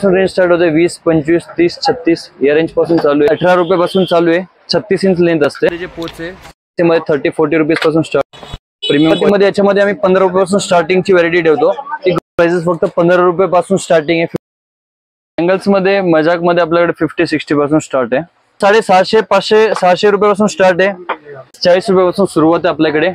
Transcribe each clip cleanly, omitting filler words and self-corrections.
Range start होते 20, 25, 30, 36 या range पासून चालू आहे। 18 रुपये पासून चालू आहे। 36 इंच लेंथ असते। जे पोच आहे त्यामध्ये 30-40 रुपीज पासून स्टार्ट। प्रीमियम मध्ये याच्यामध्ये आम्ही 15 रुपये पासून स्टार्टिंग ची व्हॅरायटी ठेवतो। ती प्राइसेस फक्त 15 रुपये पासून स्टार्टिंग आहे। एंगल्स मध्ये मजाक मध्ये आपल्याकडे 50-60 पासून स्टार्ट आहे। 750, 500, 600 रुपये पासून स्टार्ट आहे। 40 रुपये पासून सुरुवात आहे आपल्याकडे।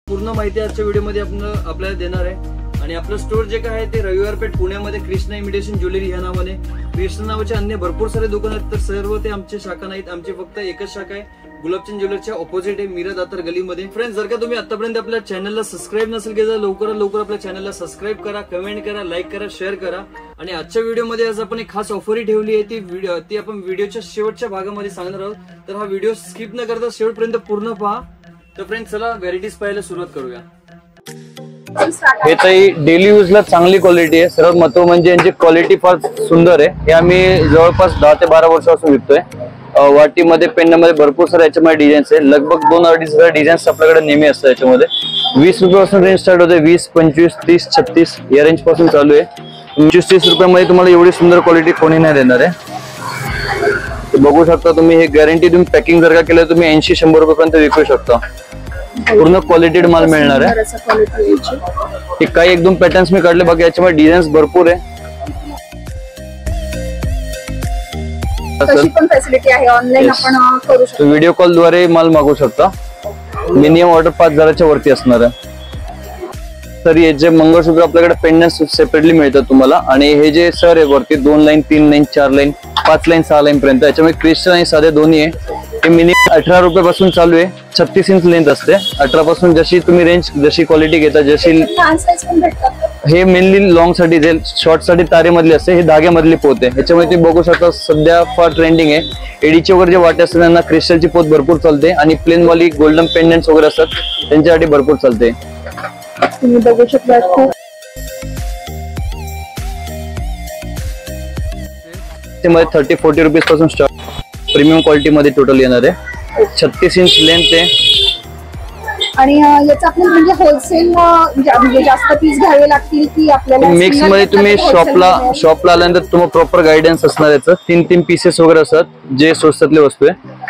पूर्ण माहिती आजच्या व्हिडिओमध्ये आपण आपल्याला देणार आहे। आणि आपलं स्टोर जे काय आहे ते रविवार पेठ पुण्यामध्ये कृष्णा इमिटेशन ज्वेलरी या नावाने, कृष्णा नावाचे अन्य भरपूर सारे दुकान आहेत। तर सर्व ते आमचे शाखा नाहीत, आमची फक्त एकच शाखा आहे गुलाबचंद ज्वेलरच्या ऑपोजिट आहे, मीरा दातार गलीमध्ये। फ्रेंड्स, जर का तुम्ही आतापर्यंत आपल्या चॅनलला सबस्क्राईब नसेल केलं, लवकरात लवकर आपल्या चॅनलला सबस्क्राईब करा, कमेंट करा, लाईक करा, शेअर करा। आणि आजच्या व्हिडिओमध्ये आज आपण एक खास ऑफरही ठेवली आहे, ती आपण व्हिडिओच्या शेवटच्या भागामध्ये सांगणार आहोत। तर हा व्हिडिओ स्किप न करता शेवटपर्यंत पूर्ण पहा। तर फ्रेंड्स, चला व्हॅरायटीज पाहायला सुरुवात करूया। हे ताई डेली यूजला चांगली क्वालिटी आहे। सर्वात महत्त्व म्हणजे यांची क्वालिटी फार सुंदर आहे। हे आम्ही जवळपास 10 ते 12 वर्षापासून विकतोय। वाटीमध्ये पेनमध्ये भरपूर सारे याच्यामध्ये डिझाईन्स आहे। लगभग 2-2.5 डिझाईन्स आपल्याकडे नेहमी असतात। याच्यामध्ये 20 रुपयापासून रेंज स्टार्ट होते। 20, 25, 30, 36 या रेंज पासून चालू आहे। 25-30 रुपयामध्ये तुम्हाला एवढी सुंदर क्वालिटी कोणी नाही देणार आहे। बघू शकता तुम्ही, हे गॅरंटी तुम्ही पॅकिंग जर का केलं तुम्ही 80-100 रुपयापर्यंत विकू शकता। पूर्ण क्वालिटीड माल मिळणार आहे। काही 1-2 पॅटर्न्स मी काढले, बाकी याच्यामध्ये डिझाईन्स भरपूर आहे। व्हिडिओ कॉल द्वारे माल मागवू शकता। मिनिमम ऑर्डर 5000च्या वरती असणार आहे। तर हे जे मंगळसूत्र आपल्याकडे पेंडंट सेपरेटली मिळतात तुम्हाला। आणि हे जे सर आहे वरती 2 line, 3 line, 4 line, 5 line, 6 line पर्यंत, याच्यामध्ये क्रिस्टल आणि साधे दोन्ही आहे। हे मिनिमम 18 रुपये पासून चालू आहे। 36 इंच लेंथ असते। 18 पासून जशी तुम्ही रेंज, जशी क्वालिटी घेता, जशी हे मेनली लॉंग साठी, जे शॉर्ट साठी तारेमधली असते, हे धाग्यामधली पोत आहे। ह्याच्यामध्ये तुम्ही बघू शकता सध्या फार ट्रेंडिंग आहे। एडीचे वगैरे जे वाटे असतात त्यांना क्रिस्टलची पोत भरपूर चालते। आणि प्लेन वाली गोल्डन पेंडंट्स वगैरे असतात त्यांच्यासाठी भरपूर चालते। तुम्ही बघू शकता त्यामध्ये 30-40 रुपीज पासून स्टार्ट। प्रीमियम क्वालिटी मध्ये टोटल येणार आहे। 36 इंच लेंथ आहे। आणि याचा आपल्याला म्हणजे होलसेल म्हणजे जास्त पीस घ्यावे लागतील की आपल्याला मिक्स मध्ये तुम्ही शॉपला आल्यानंतर तुम्हाला प्रॉपर गायडन्स असणार। याचं 3-3 पीसेस वगैरे असतात जे स्वस्तातले वस्तू आहे।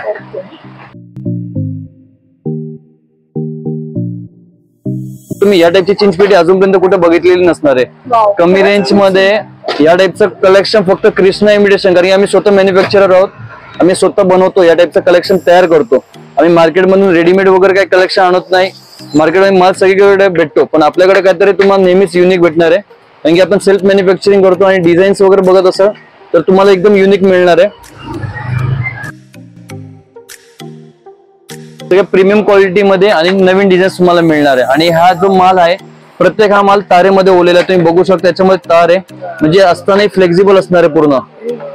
तुम्ही या टाइपची चिंचपेटी अजूनपर्यंत कुठे बघितलेली नसणार आहे। कमी रेंज मध्ये या टाइपचं कलेक्शन फक्त कृष्णा इमिटेशन, कारण आम्ही स्वतः मॅन्युफॅक्चरर आहोत, आम्ही स्वतः बनवतो, या टाइपचं कलेक्शन तयार करतो। आम्ही मार्केटमधून रेडीमेड वगैरे काही कलेक्शन आणत नाही। मार्केटमध्ये माल सगळीकडे भेटतो, पण आपल्याकडे काहीतरी तुम्हाला नेहमीच युनिक भेटणार आहे, कारण की आपण सेल्फ मॅन्युफॅक्चरिंग करतो। आणि डिझाईन्स वगैरे बघत असाल तर तुम्हाला एकदम युनिक मिळणार आहे। प्रीमियम क्वालिटी मध्ये आणि नवीन डिझाईन्स तुम्हाला मिळणार आहे। आणि हा जो माल आहे, प्रत्येक हा माल तारेमध्ये ओलेला आहे। तुम्ही बघू शकता याच्यामध्ये तार आहे, म्हणजे असतानाही फ्लेक्झिबल असणार आहे, पूर्ण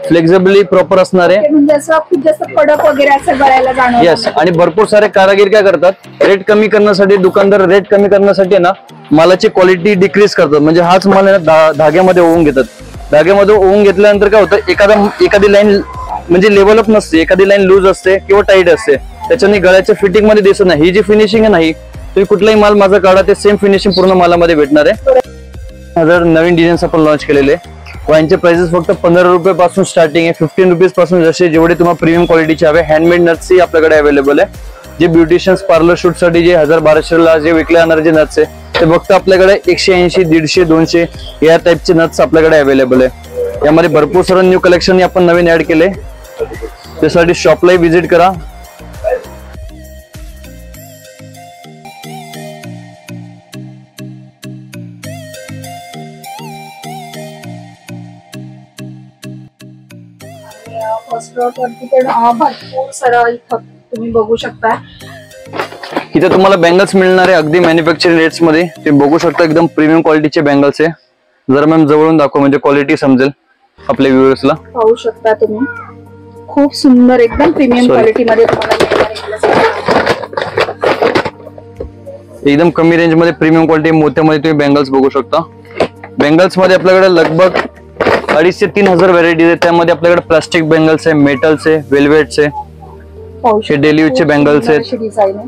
फ्लेक्झिबली प्रॉपर असणार आहे। म्हणजे असं खूप जास्त कडक वगैरे असं गळायला जाणार। येस, आणि भरपूर सारे कारागीर काय करतात, रेट कमी करण्यासाठी, दुकानदार रेट कमी करण्यासाठी ना मालाची क्वालिटी डिक्रीज करतात। म्हणजे हाच माल धाग्यामध्ये ओवून घेतात। धाग्यामध्ये ओवून घेतल्यानंतर काय होतं, एखादी लाईन म्हणजे लेवल अप नसते, एखादी लाईन लूज असते किंवा टाईट असते, त्याच्याने गळ्याच्या फिटिंग मध्ये दिसत नाही। ही जी फिनिशिंग आहे नाही, तुम्ही कुठलाही माल माझा काढा, ते सेम फिनिशिंग पूर्ण मालामध्ये भेटणार आहे। जर नवीन डिझाईन्स आपण लॉन्च केलेले, यांचे प्राइसेस फक्त 15 रुपये पासून स्टार्टिंग आहे। 15 रुपीज पासून जसे जेवढे तुम्हाला प्रीमियम क्वालिटीचे हवे। हँडमेड नट्स ही आपल्याकडे अवेलेबल आहे। जे ब्युटिशियन्स पार्लर शूट साठी जे 1000-1200 ला जे विकले जाणारे जे नट्स आहे, ते फक्त आपल्याकडे 180, 150, 200 या टाइपचे नट्स आपल्याकडे अवेलेबल आहे। यामध्ये भरपूर सारं न्यू कलेक्शन आपण नवीन ऍड केले, त्यासाठी शॉपलाही व्हिजिट करा। फर्स्ट फ्लोअर वरती पण भरपूर सारं इथं तुम्ही बघू शकता। इथे तुम्हाला बँगल्स मिळणार आहे अगदी मॅन्युफॅक्चरिंग रेट्स मध्ये. तुम्ही बघू शकता एकदम प्रीमियम क्वालिटीचे बँगल्स आहे. जरा मॅम जवळून दाखव म्हणजे क्वालिटी समजेल आपल्या व्ह्युअर्सला. पाहू शकता तुम्ही, खूप सुंदर एकदम प्रीमियम क्वालिटी मध्ये तुम्हाला एकदम कमी रेंज मध्ये प्रीमियम क्वालिटी मोत्यामध्ये तुम्ही बँगल्स बघू शकता. बँगल्स मध्ये आपल्याकडे लगभग 2,500 ते 3,000 व्हरायटीज आहेत. त्यामध्ये आपल्याकडे प्लास्टिक बँगल्स आहे, मेटल्स आहे, वेल्वेट्स आहे, हे डेली यूजचे बँगल्स आहेत.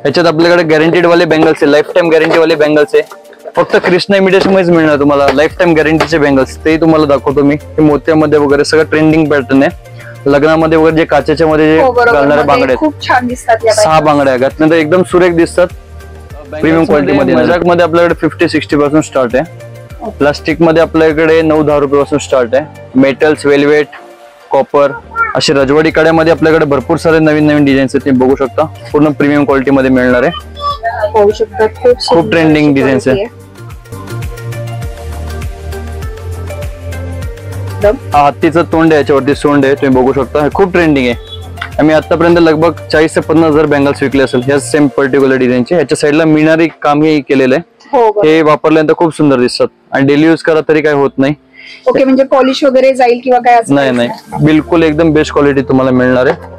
ह्याच्यात आपल्याकडे गॅरंटीड वाले बँगल्स आहे, लाईफ टाइम गॅरंटी वाले बँगल्स आहे. फक्त कृष्णा इमिटेशन मध्येच मिळणार तुम्हाला लाईफ टाइम गॅरंटीचे बँगल्स. ते तुम्हाला दाखवतो मी. हे मोत्यामध्ये वगैरे सगळं ट्रेंडिंग पॅटर्न आहे. लग्नामध्ये वगैरे जे काचेच्या मध्ये जे घालणारे बांगड्या खूप छान दिसतात. 6 बांगड्या घातल्यानंतर एकदम सुरेख दिसतात. प्रीमियम क्वालिटी मध्ये मजाक मध्ये आपल्याकडे 50-60 पासून स्टार्ट आहे. प्लास्टिक मध्ये आपल्याकडे 9-10 रुपये पासून स्टार्ट आहे. मेटल्स, वेल्वेट, कॉपर असे रजवाडी कड्यामध्ये आपल्याकडे भरपूर सारे नवीन नवीन डिझाईन्स आहेत. तुम्ही बघू शकता पूर्ण प्रीमियम क्वालिटी मध्ये मिळणार आहे. पाहू शकता खूप ट्रेंडिंग डिझाईन्स आहे. हत्तीचं तोंड आहे, याच्यावरती सोंड आहे, तुम्ही बघू शकता. हे खूप ट्रेंडिंग आहे. आम्ही आतापर्यंत लगभग 40,000 ते 50,000 बँगल्स विकले असेल ह्या सेम पर्टिक्युलर डिझाईनचे. ह्याच्या साईडला मिळणारी कामही केलेलं आहे. हे वापरल्यानंतर खूप सुंदर दिसतात आणि डेली यूज करा तरी काही होत नाही. ओके, म्हणजे पॉलिश वगैरे जाईल किंवा काय असं नाही नाही, बिलकुल एकदम बेस्ट क्वालिटी तुम्हाला मिळणार आहे.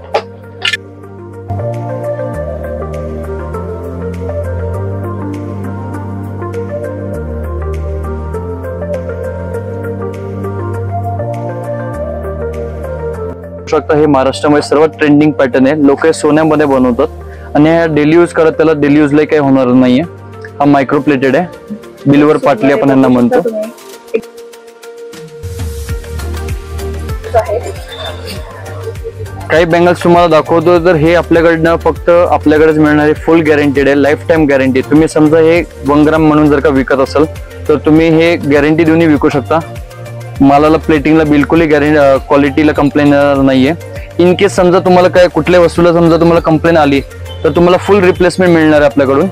हे महाराष्ट्रामध्ये सर्वात ट्रेंडिंग पॅटर्न आहे. लोक सोन्यामध्ये बनवतात आणि हा डेली यूज करत, त्याला डेली यूजला काही होणार नाहीये. हा मायक्रो प्लेटेड आहे, बिल्वर पाटली आपण यांना म्हणतो. काही बँगल्स तुम्हाला दाखवतो तर हे आपल्याकडनं फक्त आपल्याकडेच मिळणारी फुल गॅरंटीड आहे, लाईफ टाइम गॅरंटी. तुम्ही समजा हे 1 ग्राम म्हणून जर का विकत असाल तर तुम्ही हे गॅरंटी देऊन विकू शकता. मालाला प्लेटिंगला बिलकुलही क्वालिटीला कंप्लेन नाहीये. इन केस समजा तुम्हाला काय कुठल्या वस्तूला समजा तुम्हाला कंप्लेन आली तर तुम्हाला फुल रिप्लेसमेंट मिळणार आहे आपल्याकडून.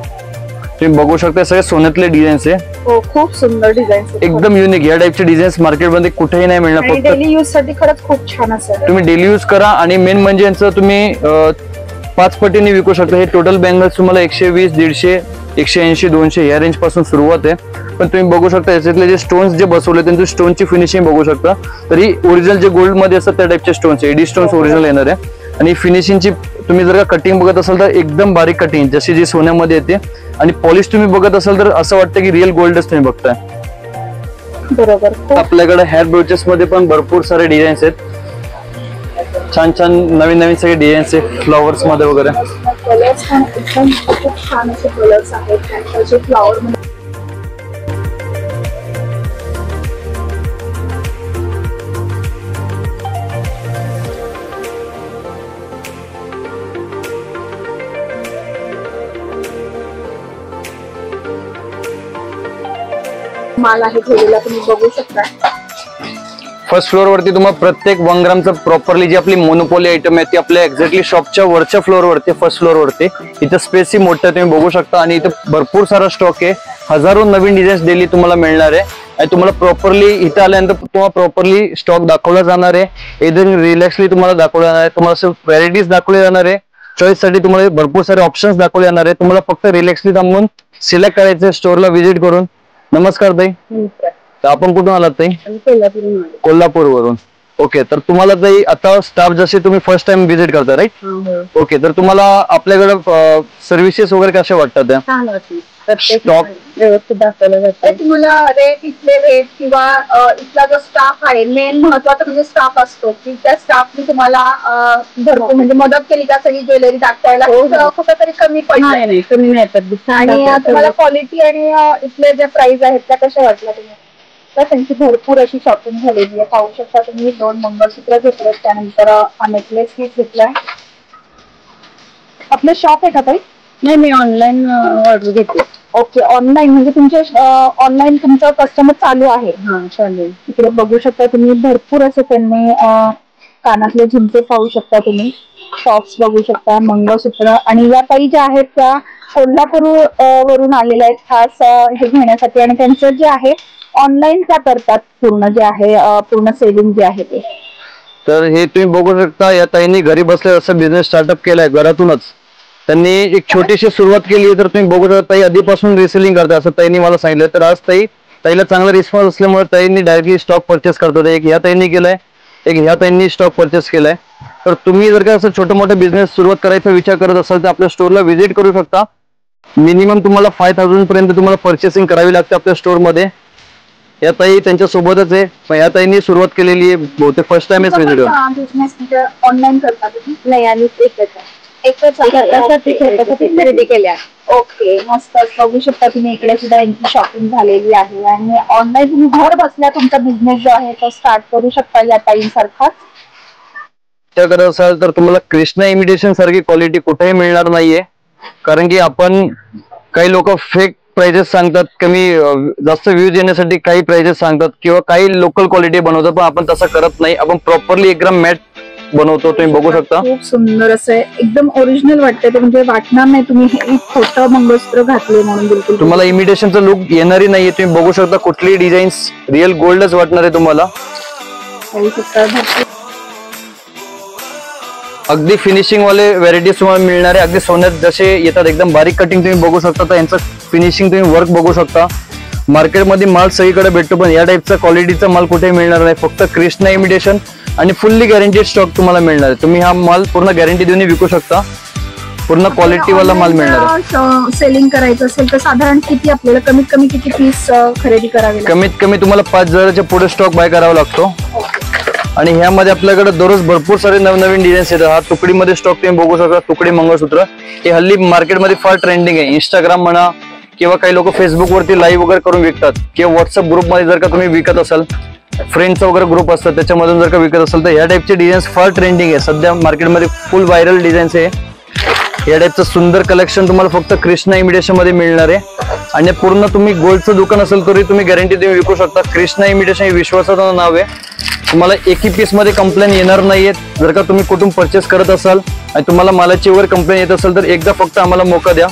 तुम्ही बघू शकता सगळे सोन्यातले डिझाईन्स आहे. खूप सुंदर डिझाईन, एकदम युनिक. या टाइपचे डिझाईन्स मार्केटमध्ये कुठेही नाही मिळणार. फक्त डेली यूज साठी खरंच खूप छान असेल. तुम्ही डेली यूज करा आणि मेन म्हणजे यांचं तुम्ही 5 पटीने विकू शकता. हे टोटल बँगल्स तुम्हाला 120, 150, 180, 200 या रेंज पासून सुरुवात आहे. पण तुम्ही बघू शकता याच्यातले जे स्टोन्स जे बसवले त्यांची स्टोनची फिनिशिंग बघू शकता. तरी ओरिजिनल जे गोल्ड मध्ये असतात त्या टाइपचे स्टोन्स, एडी स्टोन्स ओरिजिनल येणार आहे. आणि फिनिशिंगची तुम्ही जर का कटिंग बघत असाल तर एकदम बारीक कटिंग जशी जी सोन्यामध्ये येते. आणि पॉलिश तुम्ही बघत असाल तर असं वाटतं की रिअल गोल्डच तुम्ही बघताय. बरोबर. आपल्याकडे हेअर ब्रोचेस मध्ये पण भरपूर सारे डिझाईन्स आहेत. छान छान नवीन नवीन सगळे डिझाईन्स आहेत फ्लॉवर्स मध्ये वगैरे. कलर्स पण एकदम खूप छान असे कलर्स आहेत. फ्लॉवर मध्ये माल आहे ठेवलेला, तुम्ही बघू शकता. फर्स्ट फ्लोअर वरती तुम्हाला प्रत्येक 1 ग्रामचं प्रॉपरली जी आपली मोनोपोली आयटम आहे ती आपल्या एक्झॅक्टली शॉपच्या वरच्या फ्लोअर वरती, फर्स्ट फ्लोअर वरती. इथं स्पेस ही मोठं तुम्ही बघू शकता आणि इथं भरपूर सारा स्टॉक आहे. हजारो नवीन डिझाईन्स डेली तुम्हाला मिळणार आहे. आणि तुम्हाला प्रॉपरली इथं आल्यानंतर तुम्हाला प्रॉपरली स्टॉक दाखवला जाणार आहे. एकदम रिलॅक्सली तुम्हाला दाखवला जाणार आहे. तुम्हाला व्हरायटीज दाखवले जाणार आहे. चॉईस साठी तुम्हाला भरपूर सारे ऑप्शन्स दाखवले जाणार आहे. तुम्हाला फक्त रिलॅक्सली थांबून सिलेक्ट करायचं स्टोअरला व्हिजिट करून. नमस्कार ताई, तर आपण कुठून आलात ताई? कोल्हापूरवरून. ओके, तर तुम्हाला ताई आता स्टाफ जसे तुम्ही फर्स्ट टाइम व्हिजिट करता राईट? ओके, तर तुम्हाला आपल्याकडे सर्व्हिसेस वगैरे कशा वाटतात? स्टॉक व्यवस्थित दाखवलं जातं. तुम्हाला रेट, इथले रेट किंवा इथला जो स्टाफ आहे, मेन महत्वाचं म्हणजे स्टाफ असतो की त्या स्टाफने तुम्हाला भरपूर म्हणजे मदत केली का सगळी ज्वेलरी दाखवायला कुठेतरी कमी पडणार कमी नाही पडत. आणि तुम्हाला क्वालिटी आणि इथले ज्या प्राइस आहेत त्या कशा वाटल्या तुम्ही? तर त्यांची भरपूर अशी शॉपिंग झालेली आहे. पाहू शकता तुम्ही 2 मंगळसूत्र घेतलेत, त्यानंतर नेकलेस पीस घेतलाय. आपलं शॉप आहे का ताई? नाही, मी ऑनलाईन ऑर्डर घेते. ओके, ऑनलाईन म्हणजे तुमचे ऑनलाईन तुमचं कस्टमर चालू आहे? हा, चालेल. इकडे बघू शकता तुम्ही भरपूर असे त्यांनी कानातले झुमके पाहू शकता तुम्ही, टॉप्स बघू शकता, मंगळसूत्र. आणि या काही ज्या आहेत त्या कोल्हापूर वरून आलेल्या आहेत खास हे घेण्यासाठी. आणि त्यांचं जे आहे ऑनलाईन त्या करतात पूर्ण जे आहे पूर्ण सेलिंग जे आहे ते. तर हे तुम्ही बघू शकता या ताईंनी घरी बसल्या असं बिझनेस स्टार्टअप केलाय घरातूनच. त्यांनी एक छोटीशी सुरुवात केली आहे, तर तुम्ही बघू शकता ताई आधीपासून रिसेलिंग करतात असं ताईंनी मला सांगितलं. तर आज ताईला चांगला रिस्पॉन्स असल्यामुळे ताईंनी डायरेक्टली स्टॉक परचेस करतात. एक ह्या ताईंनी केलाय, एक ह्या ताईंनी स्टॉक परचेस केलाय. तर तुम्ही जर का असं छोटं मोठं बिझनेस सुरुवात करायचा विचार करत असाल तर आपल्या स्टोअरला व्हिजिट करू शकता. मिनिमम तुम्हाला 5000 पर्यंत तुम्हाला परचेसिंग करावी लागते आपल्या स्टोअरमध्ये. या ताई त्यांच्या सोबतच आहे, पण या ताईंनी सुरुवात केलेली आहे, बहुतेक फर्स्ट टाइमच व्हिजिट. बिझनेस ऑनलाईन करता तुम्ही? नाही, आम्ही एकच खरेदी केल्या. ओके, मस्त. बघू शकता तुम्ही इकडे सुद्धा यांची शॉपिंग झालेली आहे आणि ऑनलाईन तुम्ही घर बसल्या तुमचा बिझनेस जो आहे तो स्टार्ट करू शकता या टाईमसारखाच. करत असाल तर तुम्हाला कृष्णा इमिटेशन सारखी क्वालिटी कुठेही मिळणार नाहीये. कारण की आपण काही लोक फेक प्राइजेस सांगतात, कमी जास्त व्ह्यूज येण्यासाठी काही प्राइजेस सांगतात किंवा काही लोकल क्वालिटी बनवतात, पण आपण तसं करत नाही. आपण प्रॉपरली एकदम मॅट बनवतो. तुम्ही बघू शकता खूप सुंदर असं आहे, एकदम ओरिजिनल वाटतंय ते, म्हणजे वाटणार नाही तुम्ही हे खोटं मंगळसूत्र घातले म्हणून. बिलकुल तुम्हाला इमिटेशनचा लुक येणारही नाहीये. तुम्ही बघू शकता कुठली डिझाईन्स रिअल गोल्डच वाटणार आहे तुम्हाला. होऊ शकतं. अगदी फिनिशिंग वाले व्हरायटीज तुम्हाला मिळणार आहे. अगदी सोन्यात जसे येतात एकदम बारीक कटिंग तुम्ही बघू शकता. तर यांचं फिनिशिंग तुम्ही वर्क बघू शकता. मार्केटमध्ये माल सगळीकडे भेटतो, पण या टाईपचा क्वालिटीचा माल कुठेही मिळणार नाही. फक्त कृष्णा इमिटेशन आणि फुल्ली गॅरंटेड स्टॉक तुम्हाला मिळणार आहे. तुम्ही हा माल पूर्ण गॅरंटी देऊन विकू शकता. पूर्ण क्वालिटी वाला माल मिळणार आहे. सेलिंग करायचं असेल तर साधारण किती आपल्याला कमीत कमी किती पीस खरेदी करावे लागतात? कमीत कमी तुम्हाला 5000च्या पुढे स्टॉक बाय करावा लागतो. आणि ह्यामध्ये आपल्याकडे दररोज भरपूर सारे नवनवीन डिझाईन्स येतात. हा तुकडीमध्ये स्टॉक तुम्ही बघू शकता. तुकडी मंगळसूत्र हे हल्ली मार्केटमध्ये फार ट्रेंडिंग आहे. इंस्टाग्राम म्हणा किंवा काही लोक फेसबुक वरती लाईव्ह वगैरे करून विकतात, किंवा व्हॉट्सअप ग्रुपमध्ये जर का तुम्ही विकत असाल, फ्रेंड्स वगैरे ग्रुप असतात त्याच्यामधून जर का विकत असाल, तर या टाईपचे डिझाईन्स फार ट्रेंडिंग आहे. सध्या मार्केटमध्ये फुल व्हायरल डिझाईन्स आहे. या टाईपचं सुंदर कलेक्शन तुम्हाला फक्त कृष्णा इमिटेशन मध्ये मिळणार आहे. आणि पूर्ण तुम्ही गोल्डचं दुकान असेल तरी तुम्ही गॅरंटी तुम्ही विकू शकता. कृष्णा इमिटेशन हे विश्वासाचं नाव आहे. तुम्हाला एकही पीस मध्ये कंप्लेन येणार नाहीये. जर का तुम्ही कुठून परचेस करत असाल आणि तुम्हाला मालाची वगैरे कंप्लेन येत असेल तर एकदा फक्त आम्हाला मौका द्या.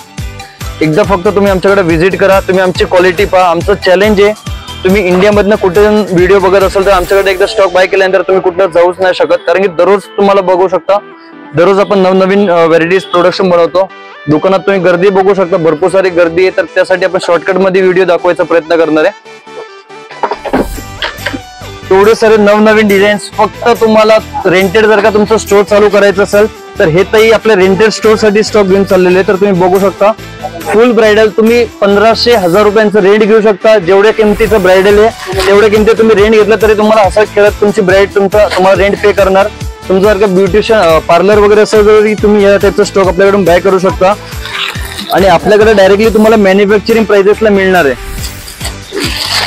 एकदा फक्त तुम्ही आमच्याकडे व्हिजिट करा. तुम्ही आमची क्वालिटी पहा. आमचं चॅलेंज आहे, तुम्ही इंडियामधनं कुठे व्हिडिओ बघत असाल तर आमच्याकडे एकदा स्टॉक बाय केल्यानंतर तुम्ही कुठं जाऊच नाही शकत. कारण की दररोज तुम्हाला बघू शकता, दररोज आपण नवनवीन व्हरायटीज प्रोडक्शन बनवतो. दुकानात तुम्ही गर्दी बघू शकता, भरपूर सारी गर्दी आहे. तर त्यासाठी आपण शॉर्टकट मध्ये व्हिडिओ दाखवायचा प्रयत्न करणार आहे. एवढे सारे नवनवीन डिझाईन्स फक्त तुम्हाला रेंटेड जर का तुमचं स्टोअर चालू करायचं असेल तर हे ताई आपल्या रेंटेड स्टोअर साठी स्टॉक घेऊन चाललेले. तर तुम्ही बघू शकता फुल ब्रायडल तुम्ही 1500-1000 रुपयांचं रेंट घेऊ शकता. जेवढ्या किमतीचं ब्रायडल आहे तेवढ्या किमती तुम्ही रेंट घेतलं तरी तुम्हाला असं खेळत तुमची ब्राईड तुम्हाला रेंट पे करणार. तुमचं जर का ब्युटिशियन पार्लर वगैरे असेल तरी तुम्ही या टाईपचा स्टॉक आपल्याकडून बाय करू शकता. आणि आपल्याकडे डायरेक्टली तुम्हाला मॅन्युफॅक्चरिंग प्राइसेसला मिळणार आहे.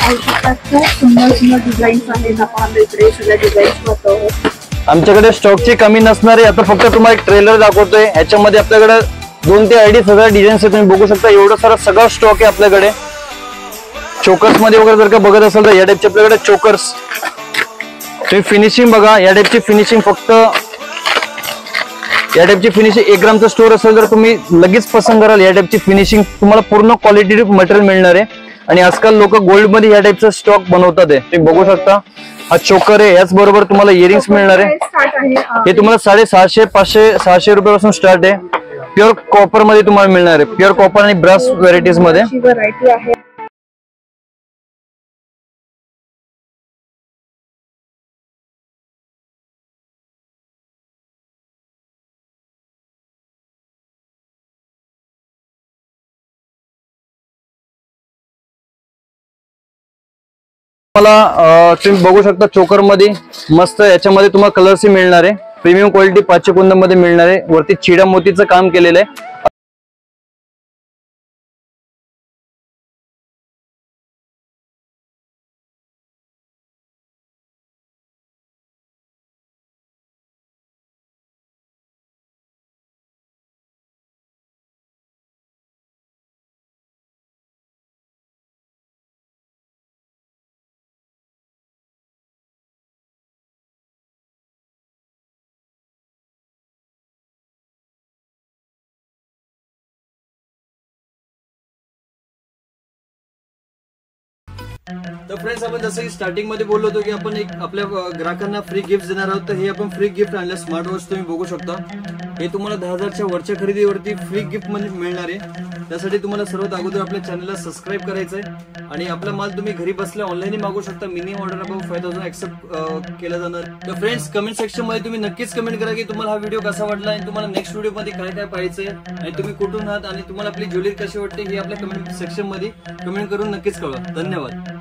खूप सुंदर सुंदर डिझाईन्स आहेत. आपण इकडे सगळ्या डिझाईन्स पाहतो. आमच्याकडे स्टॉकची कमी नसणार आहे. आता फक्त तुम्हाला एक ट्रेलर दाखवतोय. ह्याच्यामध्ये आपल्याकडे 2 ते 2.5 डिझाईन्स आहेत. तुम्ही बघू शकता एवढं सारा सगळा स्टॉक आहे आपल्याकडे. चोकर्स मध्ये वगैरे जर का बघत असाल तर या टाईपचे आपल्याकडे चोकर्स. तुम्ही फिनिशिंग बघा. या टाईपची फिनिशिंग फक्त या टाईपची फिनिशिंग 1 ग्रामचं स्टोअर असेल तर तुम्ही लगेच पसंत कराल. या टाईपची फिनिशिंग तुम्हाला पूर्ण क्वालिटी मटेरियल मिळणार आहे. आणि आजकाल लोक गोल्ड मध्ये या टाईपचा स्टॉक बनवतात. तुम्ही बघू शकता हा चोकर आहे. याच बरोबर तुम्हाला इयरिंग्स मिळणार आहे. हे तुम्हाला 650, 500, 600 रुपयापासून स्टार्ट आहे. प्युअर कॉपर मध्ये तुम्हाला मिळणार आहे. प्युअर कॉपर आणि ब्रास व्हरायटीज मध्ये व्हरायटी आहे. तुम्हाला तुम्ही बघू शकता चोकर मध्ये मस्त याच्यामध्ये तुम्हाला कलर्स मिळणार आहे. प्रीमियम क्वालिटी 500 कुंद मध्ये मिळणार आहे. वरती चिडा मोतीचं काम केलेलं आहे. तर फ्रेंड्स, आपण जसं की स्टार्टिंग मध्ये बोललो होतो की आपण एक आपल्या ग्राहकांना फ्री गिफ्ट देणार आहोत. तर हे आपण फ्री गिफ्ट आणलं. स्मार्ट वॉच तुम्ही बघू शकता. हे तुम्हाला 10,000च्या वरच्या खरेदीवरती फ्री गिफ्ट मध्ये मिळणार आहे. त्यासाठी तुम्हाला सर्वात अगोदर आपल्या चॅनलला सबस्क्राईब करायचं आहे आणि आपला माल तुम्ही घरी बसल्या ऑनलाईन मागवू शकता. मिनिमम ऑर्डर अबाव 5,000 एक्सेप्ट केला जाणार. तर फ्रेंड्स, कमेंट सेक्शन मध्ये तुम्ही नक्कीच कमेंट करा की तुम्हाला हा व्हिडिओ कसा वाटला आणि तुम्हाला नेक्स्ट व्हिडिओ मध्ये काय काय पाहायचंय आणि तुम्ही कुठून आहात आणि तुम्हाला आपली ज्वेलरी कशी वाटते हे आपल्या कमेंट सेक्शन मध्ये कमेंट करून नक्कीच कळवा. धन्यवाद.